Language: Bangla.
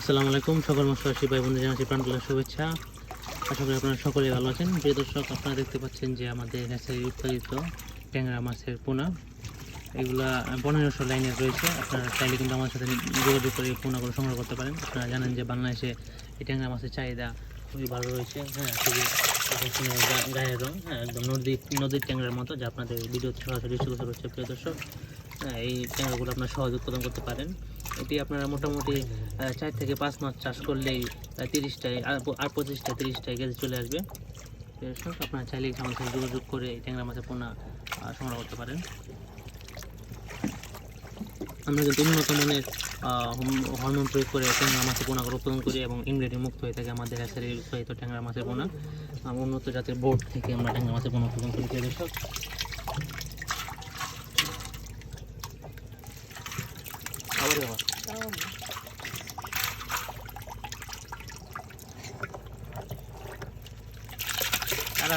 আসসালামু আলাইকুম সকল মৎস্যচাষী ভাই বন্ধু জানাচ্ছি প্রাণঢালা শুভেচ্ছা। আশা করি আপনারা সকলেই ভালো আছেন। প্রিয় দর্শক, আপনারা দেখতে পাচ্ছেন যে আমাদের হ্যাচারি উৎপাদিত ট্যাংরা মাছের পোনা এগুলা 1500 লাইনের রয়েছে। আপনারা চাইলে কিন্তু আমার সাথে যোগাযোগ করে এই পোনাগুলো সংগ্রহ করতে পারেন। আপনারা জানেন যে বাংলাদেশে এই ট্যাংরা মাছের চাহিদা খুবই ভালো রয়েছে। হ্যাঁ, খুবই আকর্ষণীয় গায়ের রং, হ্যাঁ একদম নদীর ট্যাংরার মতো, যা আপনাদের ভিডিওতে সরাসরি দৃষ্টিগোচর হচ্ছে। প্রিয় দর্শক, হ্যাঁ এই ট্যাংরাগুলো আপনারা সহজ উৎপাদন করতে পারেন। এটি আপনারা মোটামুটি 4 থেকে 5 মাস চাষ করলেই 30টায় আর 25টা 30টায় কেজি চলে আসবে। দর্শক, আপনারা চাইলেই আমার সাথে যোগাযোগ করে এই ট্যাংরা মাছের পোনা সংগ্রহ করতে পারেন। আমরা কিন্তু উন্নত মানের হরমোন প্রয়োগ করে ট্যাংরা মাছের পোনাগুলো উৎপাদন করি এবং ইনগ্রেডিয়েন্ট মুক্ত হয়ে থাকে আমাদের হ্যাচারির উৎপাদিত ট্যাংরা মাছের পোনা। উন্নত জাতের বোর্ড থেকে আমরা ট্যাংরা মাছের পোনা উৎপাদন করি। দর্শক, আবার